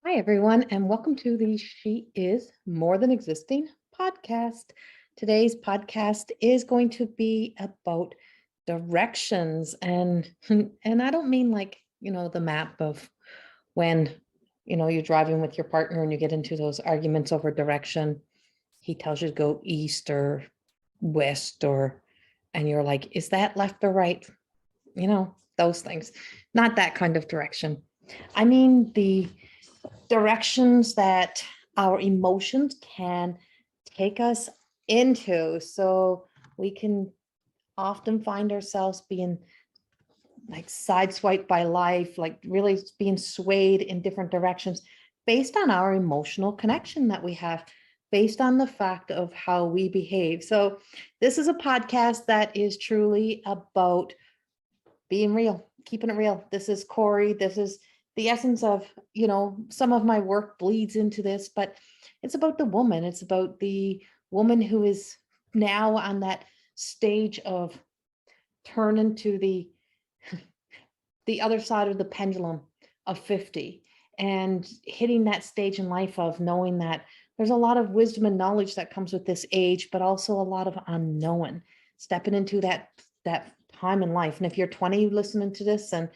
Hi, everyone, and welcome to the She Is More Than Existing podcast. Today's podcast is going to be about directions, and and I don't mean like, the map of when, you're driving with your partner and you get into those arguments over direction. He tells you to go east or west, and you're like, is that left or right? Those things. Not that kind of direction. I mean the directions that our emotions can take us into. So we can often find ourselves being like sideswiped by life, like really being swayed in different directions based on our emotional connection that we have, based on the fact of how we behave. So this is a podcast that is truly about being real, keeping it real. This is Corey. This is the essence of, some of my work bleeds into this, but it's about the woman. It's about the woman who is now on that stage of turning to the other side of the pendulum of 50 and hitting that stage in life of knowing that there's a lot of wisdom and knowledge that comes with this age, but also a lot of unknown, stepping into that time in life. And if you're 20 listening to this, and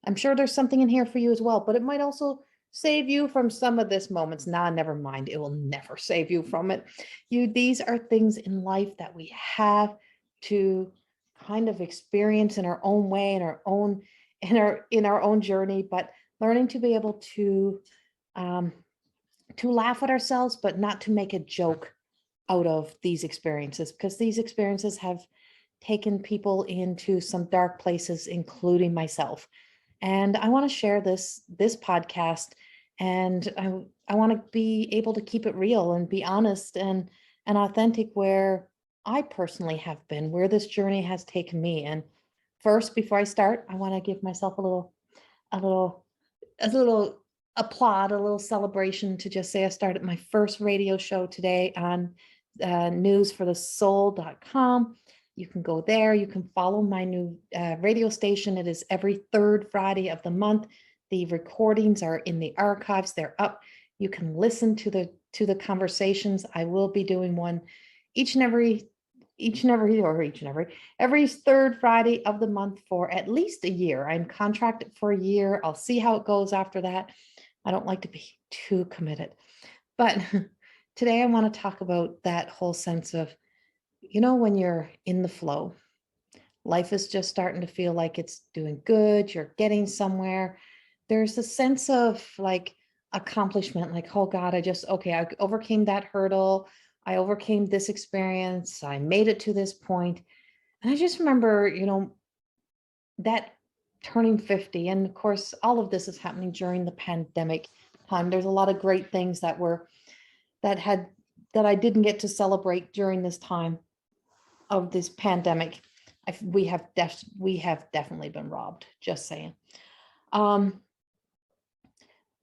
I'm sure there's something in here for you as well, but it might also save you from some of this moments. Nah, never mind. It will never save you from it. These are things in life that we have to kind of experience in our own way, in our own journey, but learning to be able um, to laugh at ourselves, but not to make a joke out of these experiences, because these experiences have taken people into some dark places, including myself. And I want to share this podcast, and I want to be able to keep it real and be honest and authentic where I personally have been, where this journey has taken me. And first, before I start, I want to give myself a little a little applaud, a little celebration to just say I started my first radio show today on newsforthesoul.com. You can go there. You can follow my new radio station. It is every third Friday of the month. The recordings are in the archives. They're up. You can listen to the conversations. I will be doing one each and every every third Friday of the month for at least a year. I'm contracted for a year. I'll see how it goes after that. I don't like to be too committed. But today I want to talk about that whole sense of, when you're in the flow, life is just starting to feel like it's doing good, you're getting somewhere. There's a sense of like accomplishment, like, oh God, I overcame that hurdle. I overcame this experience. I made it to this point. And I just remember, that turning 50. And of course, all of this is happening during the pandemic time. There's a lot of great things that had that I didn't get to celebrate during this time of this pandemic. We have definitely been robbed, just saying. Um,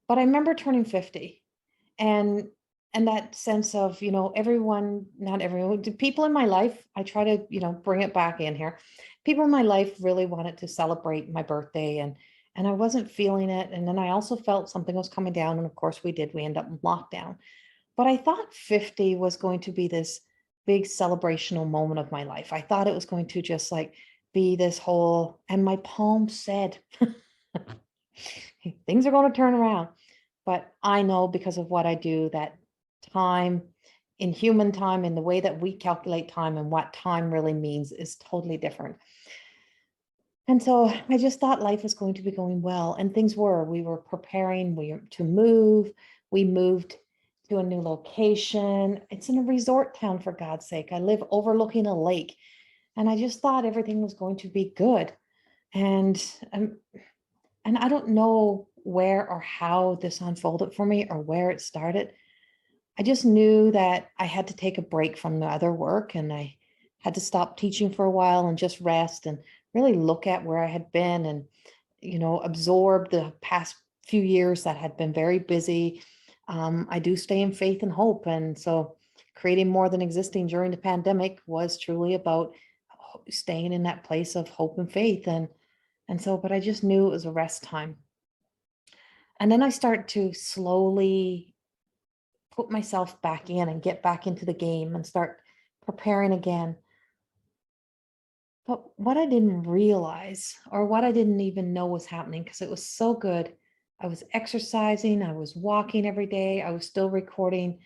but I remember turning 50, and that sense of, everyone, not everyone, the people in my life, I try to, bring it back in here. People in my life really wanted to celebrate my birthday, and I wasn't feeling it. And then I also felt something was coming down. And of course we end up in lockdown. But I thought 50 was going to be this big celebrational moment of my life. I thought it was going to just like be this whole, and my palm said, things are going to turn around. But I know, because of what I do, that time, in human time, in the way that we calculate time and what time really means, is totally different. And so I just thought life was going to be going well, and things were. We were preparing to move. We moved to a new location. It's in a resort town, for God's sake. I live overlooking a lake, and I just thought everything was going to be good. And and I don't know where or how this unfolded for me or where it started. I just knew that I had to take a break from the other work, and I had to stop teaching for a while and just rest and really look at where I had been and, absorb the past few years that had been very busy. I do stay in faith and hope. And so creating More Than Existing during the pandemic was truly about staying in that place of hope and faith. But I just knew it was a rest time. And then I start to slowly put myself back in and get back into the game and start preparing again. But what I didn't realize, or what I didn't even know was happening, because it was so good. I was exercising, I was walking every day, I was still recording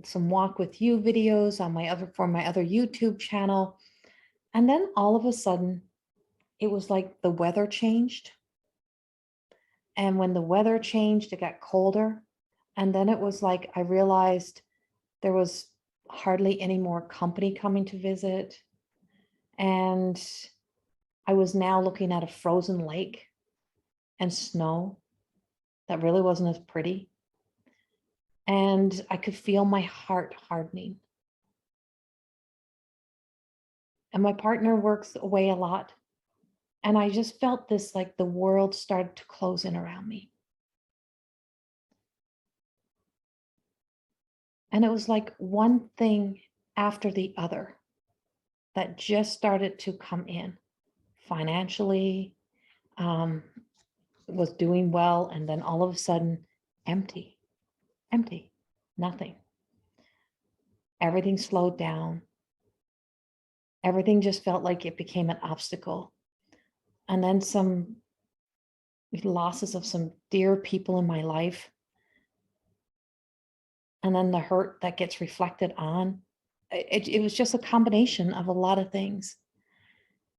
some walk with you videos on my other YouTube channel. And then all of a sudden, it was like the weather changed. And when the weather changed, it got colder. And then it was like I realized there was hardly any more company coming to visit. And I was now looking at a frozen lake and snow that really wasn't as pretty. And I could feel my heart hardening. And my partner works away a lot. And I just felt this, like the world started to close in around me. And it was like one thing after the other that just started to come in financially, was doing well. And then all of a sudden, empty, nothing. Everything slowed down. Everything just felt like it became an obstacle. And then some losses of some dear people in my life. And then the hurt that gets reflected on. It was just a combination of a lot of things.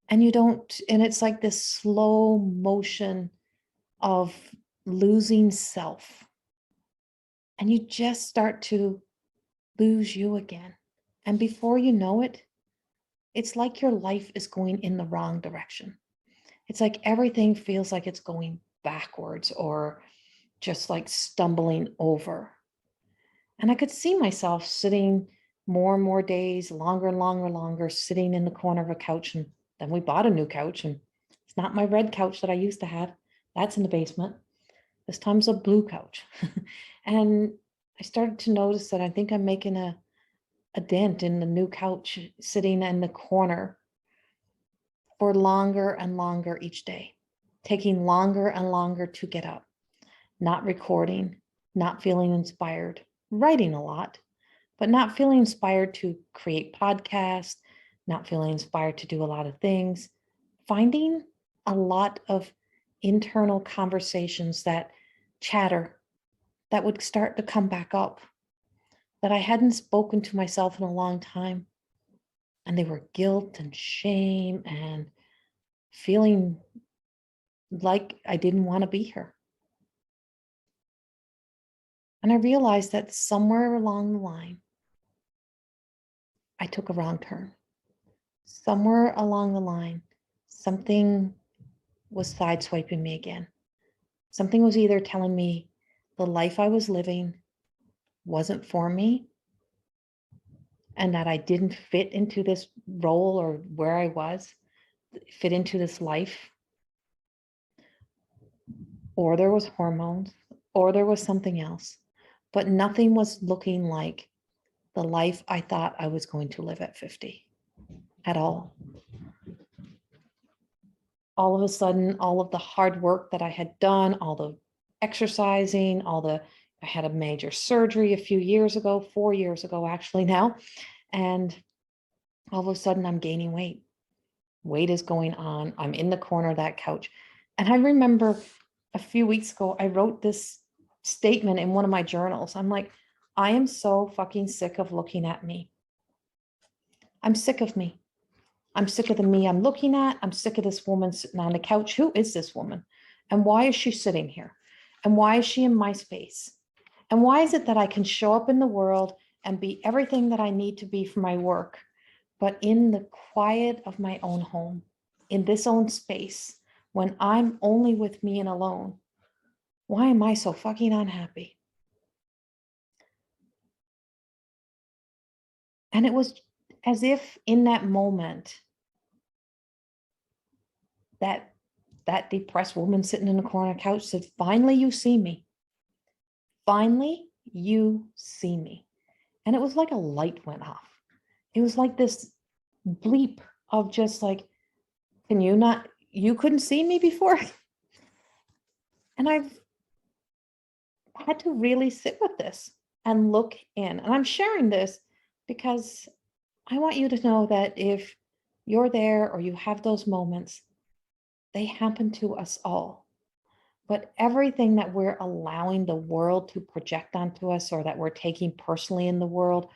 And it's like this slow motion of losing self. And you just start to lose you again. And before you know it, it's like your life is going in the wrong direction. It's like everything feels like it's going backwards or just like stumbling over. And I could see myself sitting more and more days, longer and longer, sitting in the corner of a couch. And then we bought a new couch, and it's not my red couch that I used to have. That's in the basement. This time's a blue couch. And I started to notice that I think I'm making a dent in the new couch sitting in the corner for longer and longer each day, taking longer and longer to get up, not recording, not feeling inspired, writing a lot, but not feeling inspired to create podcasts, not feeling inspired to do a lot of things, finding a lot of internal conversations, that chatter that would start to come back up that I hadn't spoken to myself in a long time. And they were guilt and shame and feeling like I didn't want to be here. And I realized that somewhere along the line, I took a wrong turn. Somewhere along the line, something was sideswiping me again. Something was either telling me the life I was living wasn't for me and that I didn't fit into this role or where I was, fit into this life. Or there was hormones, or there was something else. But nothing was looking like the life I thought I was going to live at 50 at all. All of a sudden, all of the hard work that I had done, all the exercising, I had a major surgery a few years ago, 4 years ago, actually now. And all of a sudden I'm gaining weight. Weight is going on. I'm in the corner of that couch. And I remember a few weeks ago, I wrote this statement in one of my journals. I'm like, I am so fucking sick of looking at me. I'm sick of me. I'm sick of the me I'm looking at. I'm sick of this woman sitting on the couch. Who is this woman? And why is she sitting here? And why is she in my space? And why is it that I can show up in the world and be everything that I need to be for my work, but in the quiet of my own home, in this own space, when I'm only with me and alone, why am I so fucking unhappy? And it was as if in that moment, that depressed woman sitting in the corner couch said, finally, you see me. Finally, you see me. And it was like a light went off. It was like this bleep of just like, you couldn't see me before? And had to really sit with this and look in. And I'm sharing this because I want you to know that if you're there or you have those moments, they happen to us all. But everything that we're allowing the world to project onto us, or that we're taking personally in the world,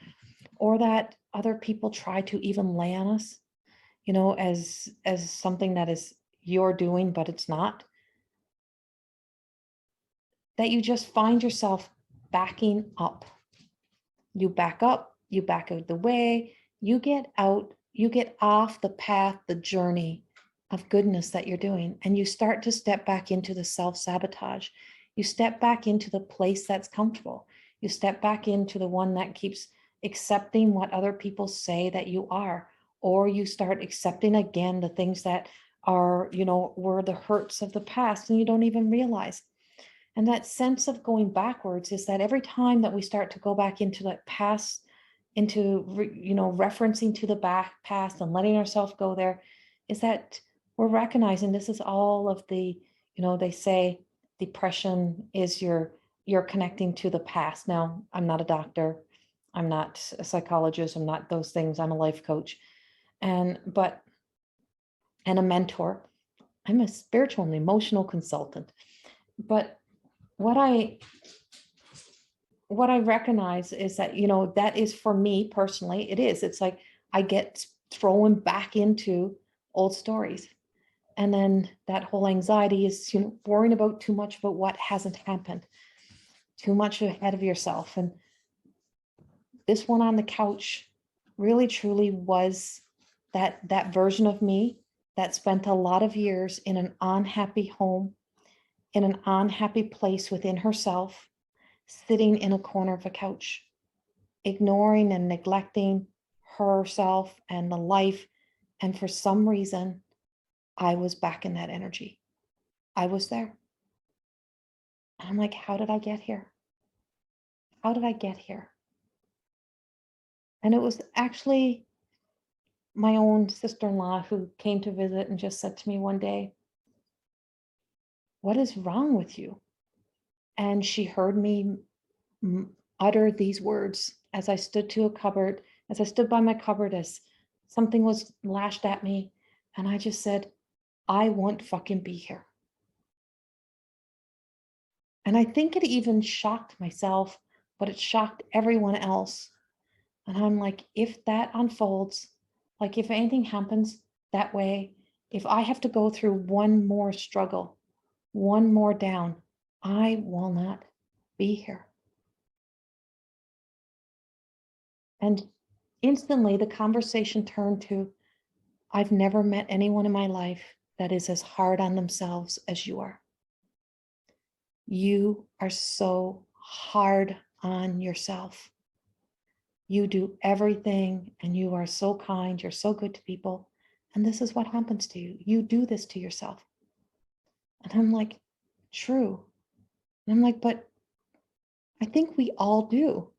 or that other people try to even lay on us, as something that is your doing, but it's not, that you just find yourself backing up. You back up, you back out of the way, you get out, you get off the path, the journey of goodness that you're doing, and you start to step back into the self-sabotage. You step back into the place that's comfortable. You step back into the one that keeps accepting what other people say that you are, or you start accepting again the things that are, were the hurts of the past and you don't even realize. And that sense of going backwards is that every time that we start to go back into that past, into, referencing to the back past and letting ourselves go there, is that we're recognizing this is all of the, they say depression is you're connecting to the past. Now, I'm not a doctor. I'm not a psychologist. I'm not those things. I'm a life coach and a mentor. I'm a spiritual and emotional consultant. But what I recognize is that, that is for me personally, it is. It's like I get thrown back into old stories. And then that whole anxiety is, worrying about too much about what hasn't happened, too much ahead of yourself. And this one on the couch really truly was that version of me that spent a lot of years in an unhappy home, in an unhappy place within herself, sitting in a corner of a couch, ignoring and neglecting herself and the life. And for some reason, I was back in that energy. I was there. And I'm like, how did I get here? How did I get here? And it was actually my own sister-in-law who came to visit and just said to me one day, what is wrong with you? And she heard me utter these words as I stood to a cupboard, as I stood by my cupboard, as something was lashed at me. And I just said, I won't fucking be here. And I think it even shocked myself, but it shocked everyone else. And I'm like, if that unfolds, like if anything happens that way, if I have to go through one more struggle, one more down, I will not be here. And instantly the conversation turned to, I've never met anyone in my life that is as hard on themselves as you are. You are so hard on yourself. You do everything and you are so kind. You're so good to people. And this is what happens to you. You do this to yourself. And I'm like, true. And I'm like, but I think we all do.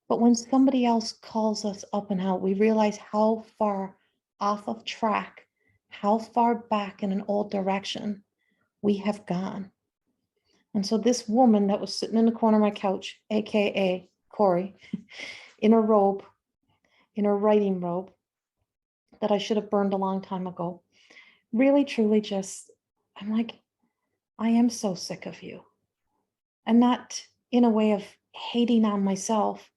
But when somebody else calls us up and out, we realize how far off of track, how far back in an old direction we have gone. And so this woman that was sitting in the corner of my couch, AKA Corey, in a robe, in her writing robe that I should have burned a long time ago, really, truly just, I'm like, I am so sick of you. And not in a way of hating on myself,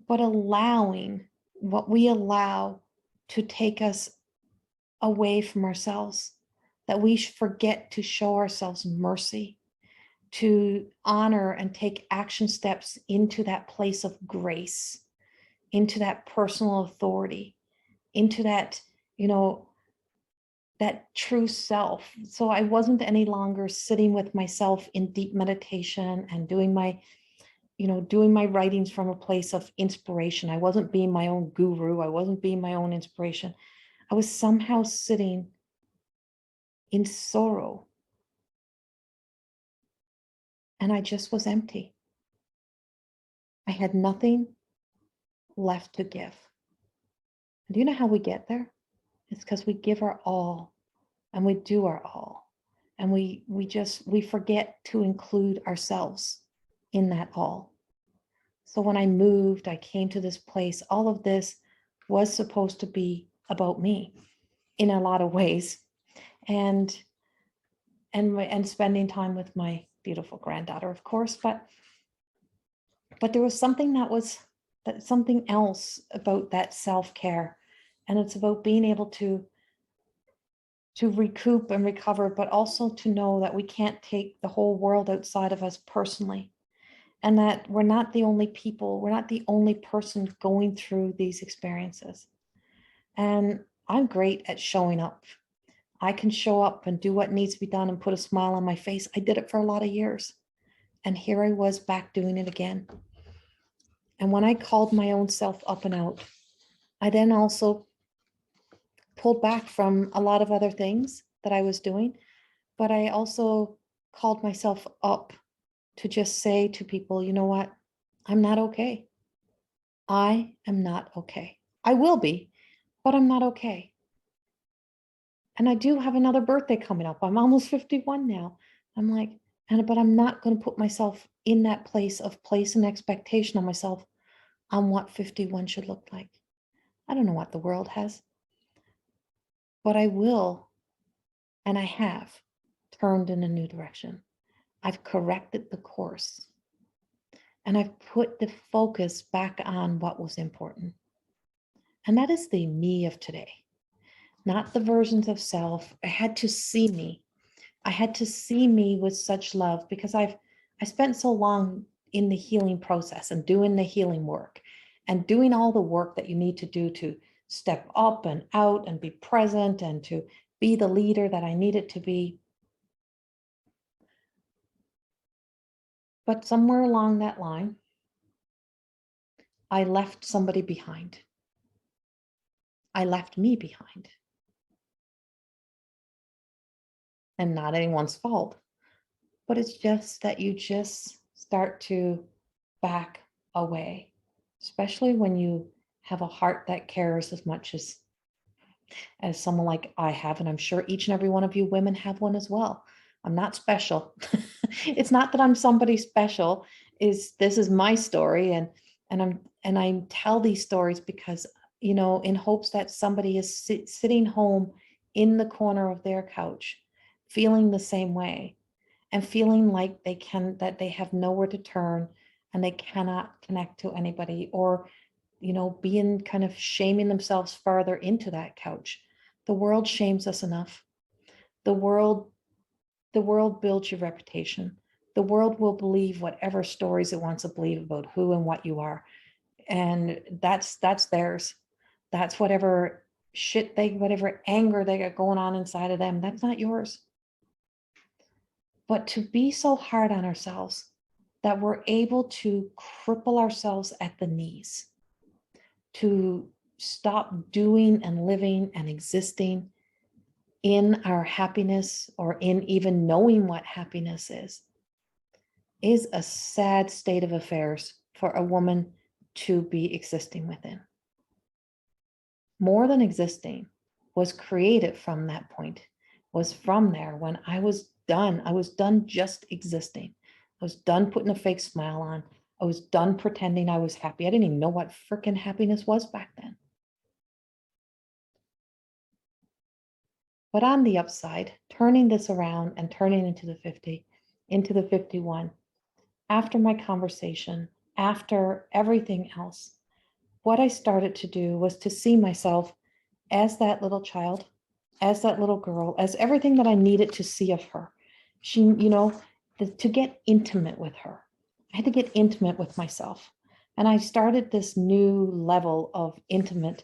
but allowing what we allow to take us away from ourselves, that we forget to show ourselves mercy, to honor and take action steps into that place of grace, into that personal authority, into that, that true self. So I wasn't any longer sitting with myself in deep meditation and doing my writings from a place of inspiration. I wasn't being my own guru. I wasn't being my own inspiration. I was somehow sitting in sorrow. And I just was empty. I had nothing left to give. And do you know how we get there? It's because we give our all and we do our all. And we forget to include ourselves in that all. So when I moved, I came to this place, all of this was supposed to be about me in a lot of ways. And spending time with my beautiful granddaughter, of course, but there was something else about that self-care. And it's about being able to recoup and recover, but also to know that we can't take the whole world outside of us personally, and that we're not the only people, we're not the only person going through these experiences. And I'm great at showing up. I can show up and do what needs to be done and put a smile on my face. I did it for a lot of years. And here I was back doing it again. And when I called my own self up and out, I then also pulled back from a lot of other things that I was doing, but I also called myself up to just say to people, you know what? I'm not okay. I am not okay. I will be, but I'm not okay. And I do have another birthday coming up. I'm almost 51 now. I'm like, but I'm not going to put myself in that place of place and expectation on myself on what 51 should look like. I don't know what the world has, but I will, and I have turned in a new direction. I've corrected the course, and I've put the focus back on what was important. And that is the me of today, not the versions of self. I had to see me. I had to see me with such love, because I spent so long in the healing process and doing the healing work and doing all the work that you need to do to step up and out and be present and to be the leader that I needed to be. But somewhere along that line, I left somebody behind. I left me behind. And not anyone's fault, but it's just that you just start to back away, especially when you have a heart that cares as much as someone like I have, and I'm sure each and every one of you women have one as well. I'm not special. It's not that I'm somebody special. This is my story, and I tell these stories because, in hopes that somebody is sitting home in the corner of their couch, feeling the same way, and feeling like that they have nowhere to turn and they cannot connect to anybody, or being kind of shaming themselves further into that couch. The world shames us enough. The world builds your reputation. The world will believe whatever stories it wants to believe about who and what you are. And that's theirs. That's whatever whatever anger they got going on inside of them. That's not yours. But to be so hard on ourselves that we're able to cripple ourselves at the knees, to stop doing and living and existing in our happiness, or in even knowing what happiness is a sad state of affairs for a woman to be existing within. More Than Existing was created from that point, was from there when I was done. I was done just existing. I was done putting a fake smile on. I was done pretending I was happy. I didn't even know what freaking happiness was back then. But on the upside, turning this around and turning into the 50, into the 51, after my conversation, after everything else, what I started to do was to see myself as that little child, as that little girl, as everything that I needed to see of her. She, to get intimate with her. I had to get intimate with myself. And I started this new level of intimate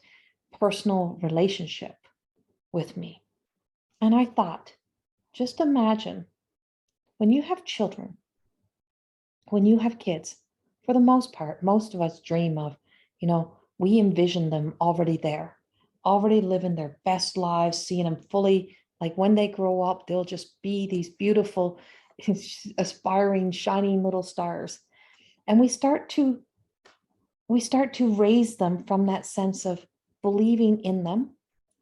personal relationship with me. And I thought, just imagine when you have children, when you have kids, for the most part, most of us dream of, we envision them already there, already living their best lives, seeing them fully, like when they grow up, they'll just be these beautiful, aspiring, shining little stars. And we start to raise them from that sense of believing in them,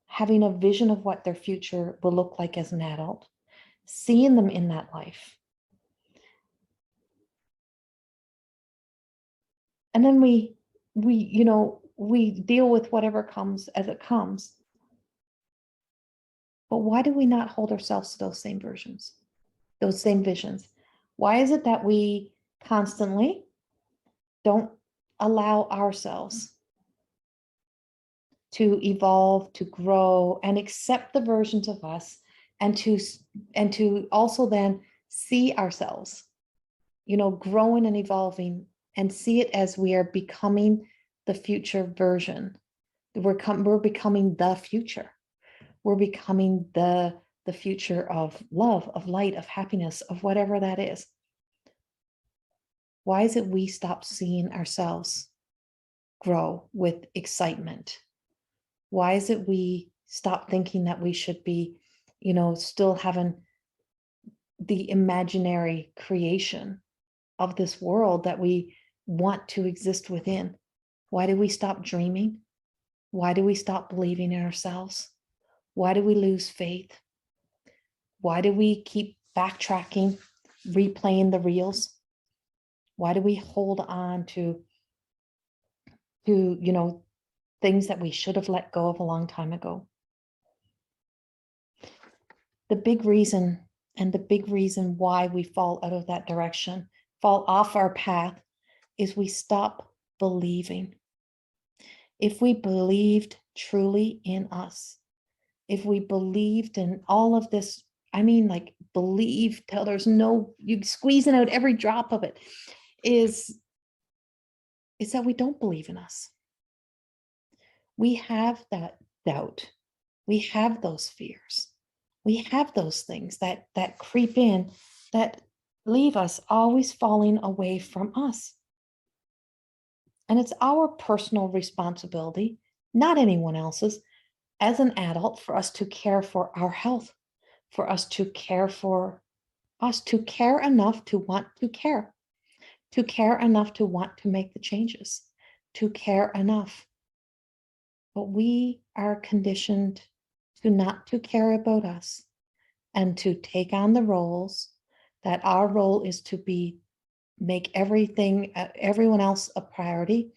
having a vision of what their future will look like as an adult, seeing them in that life. And then we deal with whatever comes as it comes. But why do we not hold ourselves to those same versions, those same visions? Why is it that we constantly don't allow ourselves to evolve, to grow, and accept the versions of us, and to also then see ourselves, growing and evolving, and see it as we are becoming the future version. We're becoming the future. We're becoming the future of love, of light, of happiness, of whatever that is. Why is it we stop seeing ourselves grow with excitement? Why is it we stop thinking that we should be, still having the imaginary creation of this world that we want to exist within? Why do we stop dreaming? Why do we stop believing in ourselves? Why do we lose faith? Why do we keep backtracking, replaying the reels? Why do we hold on to things that we should have let go of a long time ago? The big reason why we fall out of that direction, fall off our path, is we stop believing. If we believed truly in us, if we believed in all of this, I mean, like, believe till there's no, you squeezing out every drop of it, is that we don't believe in us. We have that doubt. We have those fears. We have those things that creep in, that leave us always falling away from us. And it's our personal responsibility, not anyone else's, as an adult, for us to care for our health, for us to care enough to want to care enough to want to make the changes, to care enough. But we are conditioned to not to care about us, and to take on the roles that our role is to make everyone else a priority,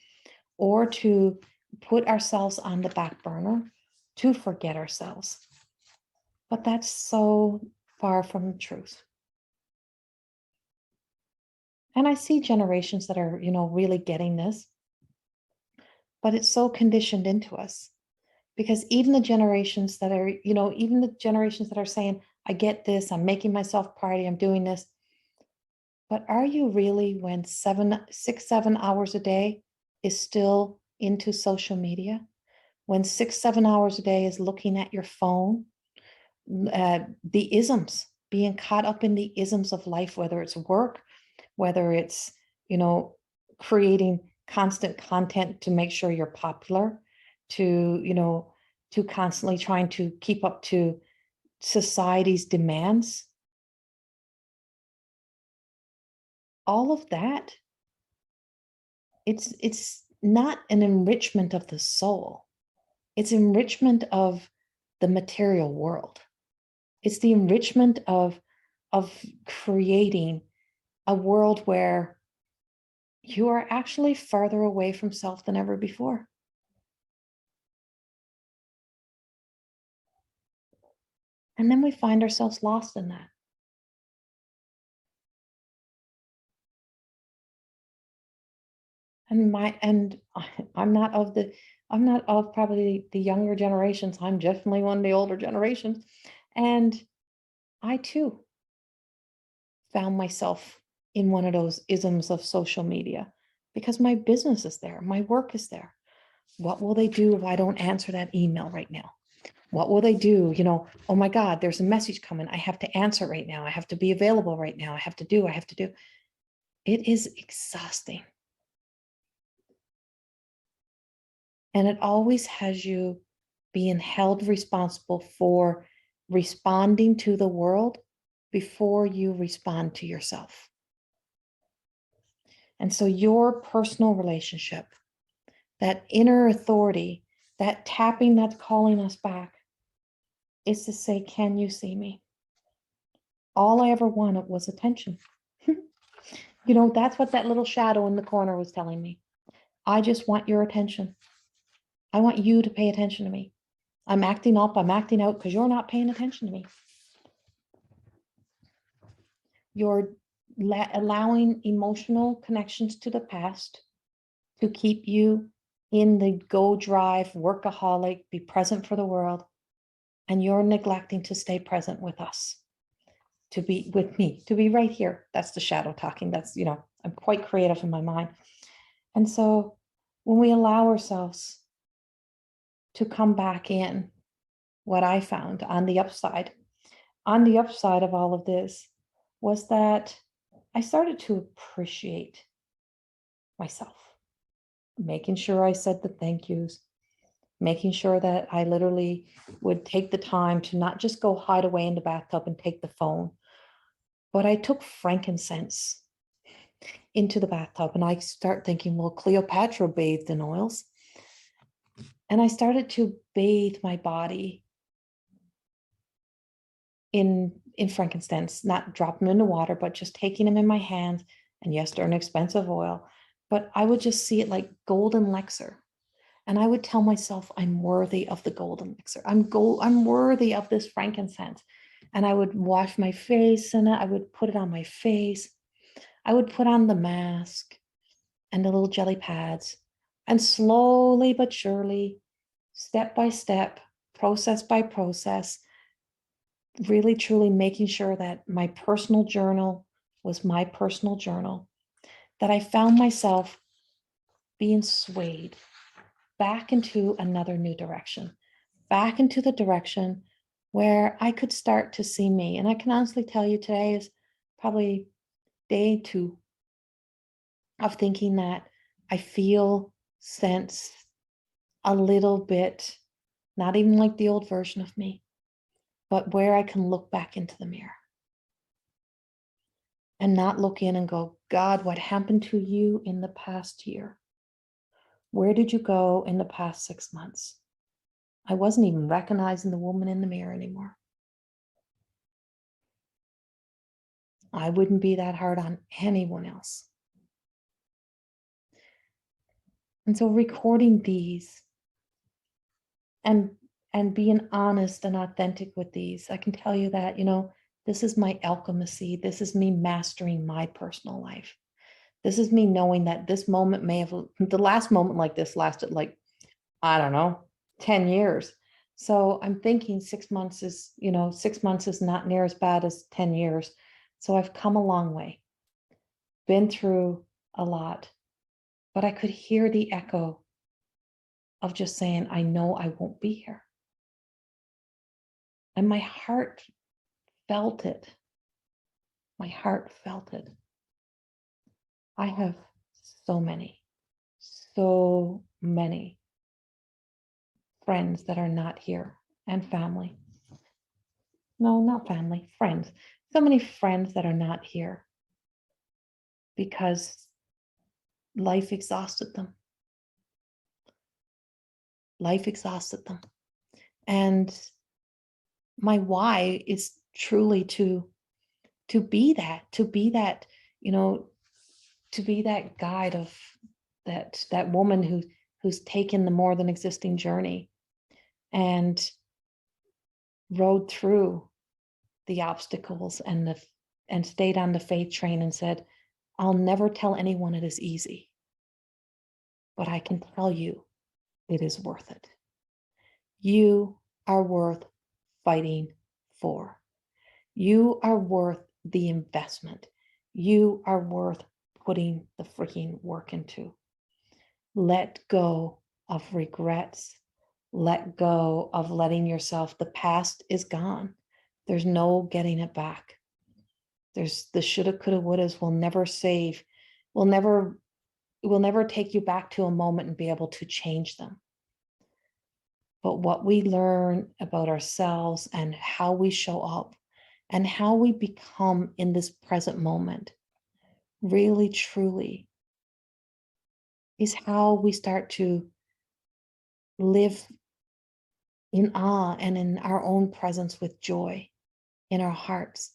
or to put ourselves on the back burner, to forget ourselves. But that's so far from the truth. And I see generations that are, really getting this, but it's so conditioned into us. Because even the generations that are, saying, I get this, I'm making myself priority, I'm doing this. But are you really, when 6, 7 hours a day is still into social media? When 6, 7 hours a day is looking at your phone, the isms, being caught up in the isms of life, whether it's work, whether it's, creating constant content to make sure you're popular, to constantly trying to keep up to society's demands. All of that, it's not an enrichment of the soul. It's enrichment of the material world. It's the enrichment of creating a world where you are actually farther away from self than ever before. And then we find ourselves lost in that. And I'm not of probably the younger generations. I'm definitely one of the older generations. And I too found myself in one of those isms of social media, because my business is there, my work is there. What will they do if I don't answer that email right now? What will they do? Oh my God, there's a message coming. I have to answer right now. I have to be available right now. I have to do. It is exhausting. And it always has you being held responsible for responding to the world before you respond to yourself. And so your personal relationship, that inner authority, that tapping that's calling us back, is to say, can you see me? All I ever wanted was attention. That's what that little shadow in the corner was telling me. I just want your attention. I want you to pay attention to me. I'm acting up, I'm acting out because you're not paying attention to me. You're allowing emotional connections to the past to keep you in the go drive, workaholic, be present for the world. And you're neglecting to stay present with us, to be with me, to be right here. That's the shadow talking. That's, I'm quite creative in my mind. And so when we allow ourselves to come back in, what I found on the upside of all of this was that I started to appreciate myself, making sure I said the thank yous, making sure that I literally would take the time to not just go hide away in the bathtub and take the phone, but I took frankincense into the bathtub and I start thinking, well, Cleopatra bathed in oils. And I started to bathe my body in frankincense, not drop them in the water, but just taking them in my hands. And yes, they're an expensive oil, but I would just see it like golden elixir. And I would tell myself, I'm worthy of the golden elixir. I'm worthy of this frankincense. And I would wash my face in it. I would put it on my face. I would put on the mask and the little jelly pads. And slowly but surely, step by step, process by process, really truly making sure that my personal journal was my personal journal, that I found myself being swayed back into another new direction, back into the direction where I could start to see me. And I can honestly tell you today is probably day 2 of thinking that I feel, sense a little bit, not even like the old version of me, but where I can look back into the mirror and not look in and go, God, what happened to you in the past year? Where did you go in the past 6 months? I wasn't even recognizing the woman in the mirror anymore. I wouldn't be that hard on anyone else. And so recording these and being honest and authentic with these, I can tell you that, this is my alchemy. This is me mastering my personal life. This is me knowing that this moment the last moment like this lasted like, I don't know, 10 years. So I'm thinking 6 months is, 6 months is not near as bad as 10 years. So I've come a long way, been through a lot, but I could hear the echo of just saying, I know I won't be here. And my heart felt it. My heart felt it. I have so many friends that are not here, and family. No, not family, friends. So many friends that are not here because life exhausted them. Life exhausted them. And my why is truly to be that, to be that guide of that woman who's taken the more than existing journey and rode through the obstacles and stayed on the faith train and said, I'll never tell anyone it is easy, but I can tell you it is worth it. You are worth fighting for. You are worth the investment. You are worth putting the freaking work into. Let go of regrets. Let go of letting yourself, the past is gone. There's no getting it back. There's the shoulda, coulda, wouldas will never save, will never take you back to a moment and be able to change them. But what we learn about ourselves and how we show up and how we become in this present moment really truly is how we start to live in awe and in our own presence with joy in our hearts.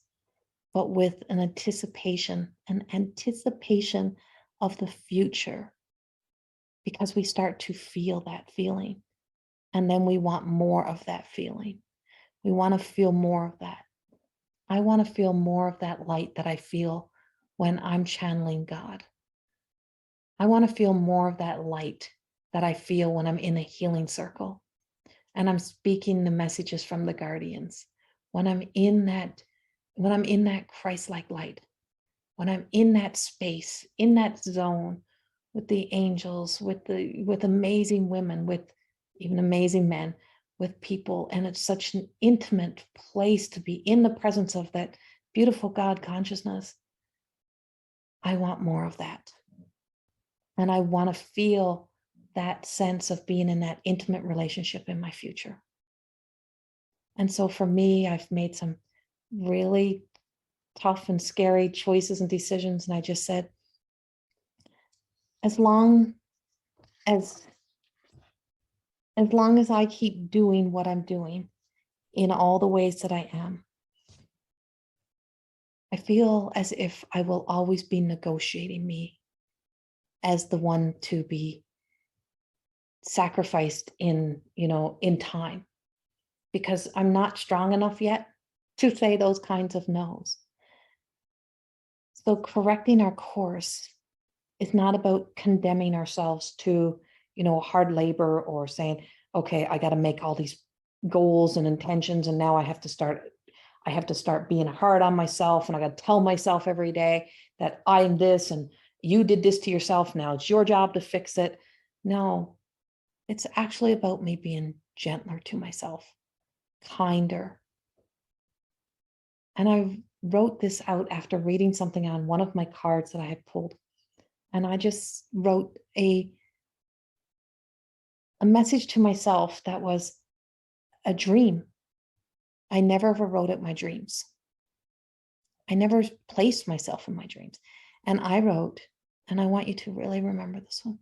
but with an anticipation of the future, because we start to feel that feeling. And then we want more of that feeling. We want to feel more of that. I want to feel more of that light that I feel when I'm channeling God. I want to feel more of that light that I feel when I'm in a healing circle and I'm speaking the messages from the guardians. When I'm in that Christ-like light, when I'm in that space, in that zone with the angels, with amazing women, with even amazing men, with people, and it's such an intimate place to be in the presence of that beautiful God consciousness. I want more of that. And I want to feel that sense of being in that intimate relationship in my future. And so for me, I've made some really tough and scary choices and decisions. And I just said, as long as I keep doing what I'm doing in all the ways that I am, I feel as if I will always be negotiating me as the one to be sacrificed in time, because I'm not strong enough yet to say those kinds of no's. So correcting our course is not about condemning ourselves to, hard labor or saying, okay, I got to make all these goals and intentions, and now I have to start being hard on myself, and I got to tell myself every day that I'm this and you did this to yourself. Now it's your job to fix it. No, it's actually about me being gentler to myself, kinder. And I wrote this out after reading something on one of my cards that I had pulled. And I just wrote a message to myself that was a dream. I never ever wrote out my dreams. I never placed myself in my dreams. And I wrote, and I want you to really remember this one.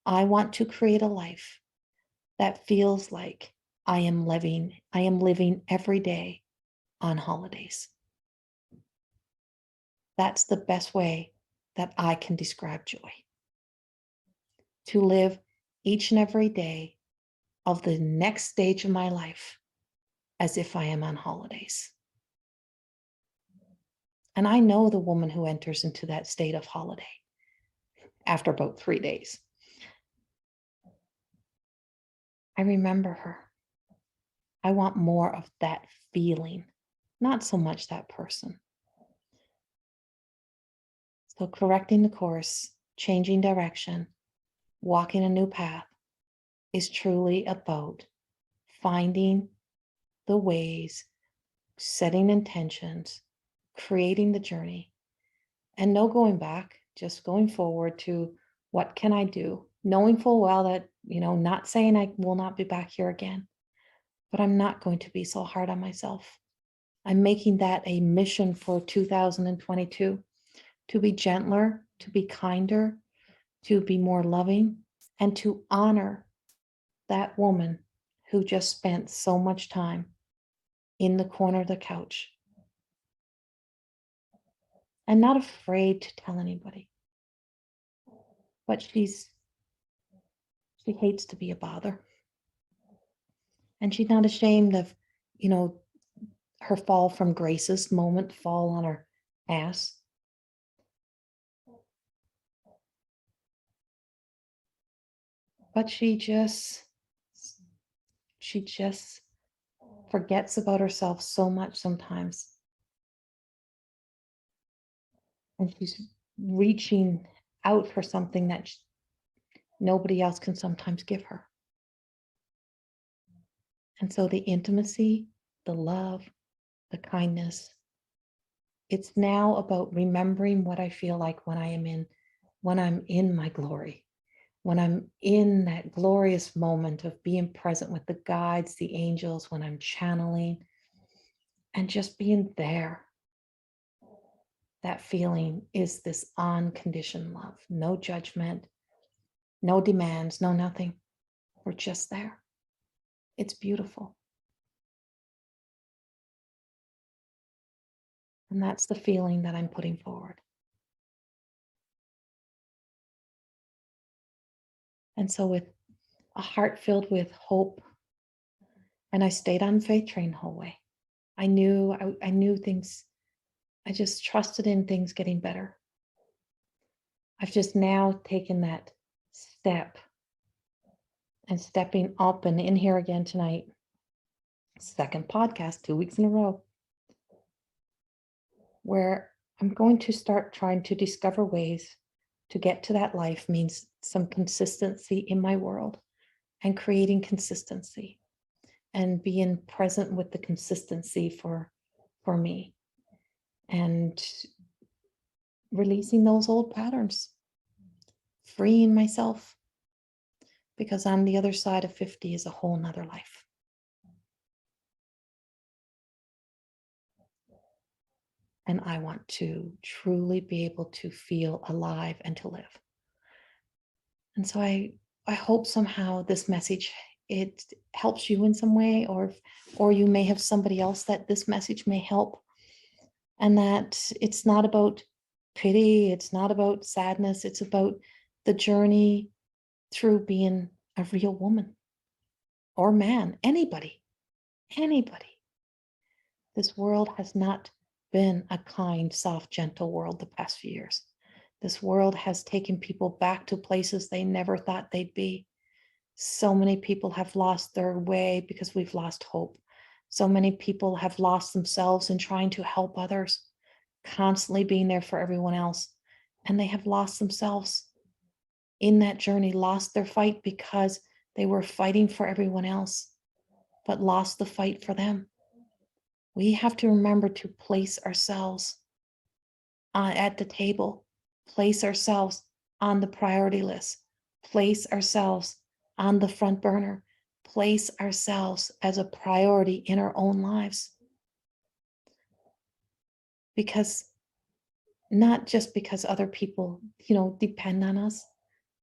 I want to create a life that feels like I am living every day on holidays. That's the best way that I can describe joy. To live each and every day of the next stage of my life as if I am on holidays. And I know the woman who enters into that state of holiday after about 3 days. I remember her. I want more of that feeling, not so much that person. So correcting the course, changing direction, walking a new path is truly about finding the ways, setting intentions, creating the journey, and no going back, just going forward to what can I do, knowing full well that, not saying I will not be back here again, but I'm not going to be so hard on myself. I'm making that a mission for 2022, to be gentler, to be kinder, to be more loving, and to honor that woman who just spent so much time in the corner of the couch and not afraid to tell anybody. But she hates to be a bother. And she's not ashamed of, her fall from grace's moment, fall on her ass. But she just forgets about herself so much sometimes. And she's reaching out for something that nobody else can sometimes give her. And so the intimacy, the love, the kindness, it's now about remembering what I feel like when I'm in my glory, when I'm in that glorious moment of being present with the guides, the angels, when I'm channeling and just being there. That feeling is this unconditioned love, no judgment, no demands, no nothing. We're just there. It's beautiful. And that's the feeling that I'm putting forward. And so with a heart filled with hope, and I stayed on faith train the whole way. I knew things, I just trusted in things getting better. I've just now taken that step and stepping up and in here again tonight. Second podcast, 2 weeks in a row, where I'm going to start trying to discover ways to get to that life means some consistency in my world and creating consistency and being present with the consistency for me and releasing those old patterns, freeing myself, because on the other side of 50 is a whole nother life. And I want to truly be able to feel alive and to live. And so I hope somehow this message, it helps you in some way, or you may have somebody else that this message may help. And that it's not about pity, it's not about sadness, it's about the journey through being a real woman or man, anybody. This world has not been a kind, soft, gentle world the past few years. This world has taken people back to places they never thought they'd be. So many people have lost their way because we've lost hope. So many people have lost themselves in trying to help others, constantly being there for everyone else. And they have lost themselves in that journey, lost their fight because they were fighting for everyone else, but lost the fight for them. We have to remember to place ourselves at the table, place ourselves on the priority list, place ourselves on the front burner, place ourselves as a priority in our own lives. Because not just because other people, depend on us,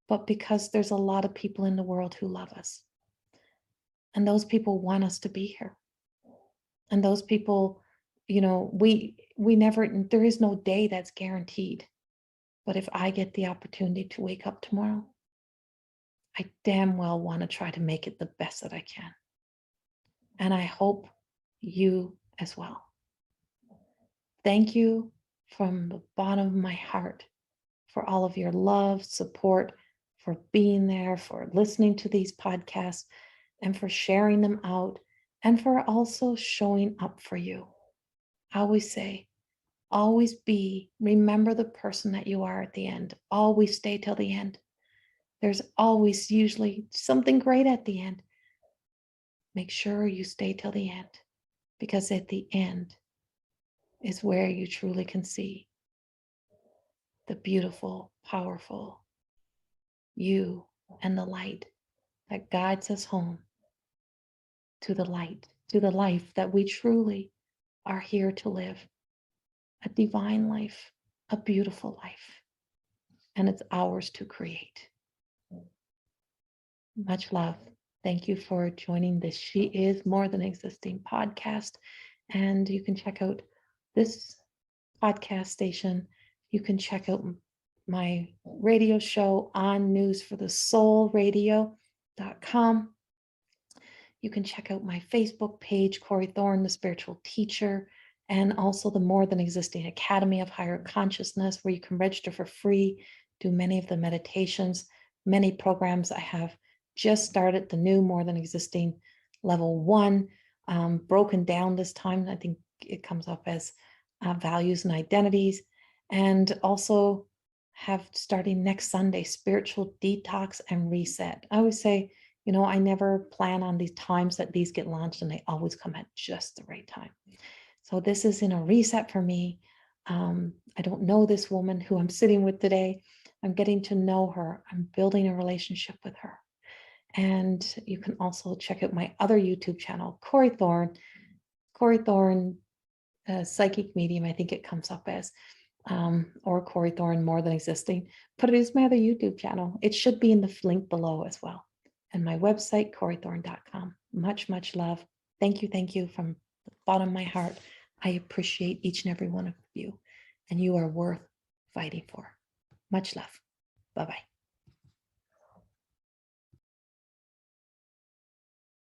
but because there's a lot of people in the world who love us. And those people want us to be here. And those people, we never, there is no day that's guaranteed. But if I get the opportunity to wake up tomorrow, I damn well want to try to make it the best that I can. And I hope you as well. Thank you from the bottom of my heart for all of your love, support, for being there, for listening to these podcasts, and for sharing them out, and for also showing up for you. I always say, always remember the person that you are at the end. Always stay till the end. There's always usually something great at the end. Make sure you stay till the end, because at the end is where you truly can see the beautiful, powerful you and the light that guides us home to the light, to the life that we truly are here to live. A divine life, a beautiful life, and it's ours to create. Much love. Thank you for joining this She Is More Than Existing podcast. And you can check out this podcast station. You can check out my radio show on newsforthesoulradio.com. You can check out my Facebook page, Corey Thorne, the spiritual teacher, and also the More Than Existing Academy of Higher Consciousness, where you can register for free, do many of the meditations, many programs. I have just started the new More Than Existing level 1, broken down this time. I think it comes up as values and identities, and also have starting next Sunday, spiritual detox and reset. I always say, I never plan on these times that these get launched, and they always come at just the right time. So this is in a reset for me. I don't know this woman who I'm sitting with today. I'm getting to know her. I'm building a relationship with her. And you can also check out my other YouTube channel, Corey Thorne, Psychic Medium, I think it comes up as, or Corey Thorne More Than Existing. But it is my other YouTube channel. It should be in the link below as well. And my website, CoreyThorne.com. Much, much love. Thank you from the bottom of my heart. I appreciate each and every one of you, and you are worth fighting for. Much love. Bye-bye.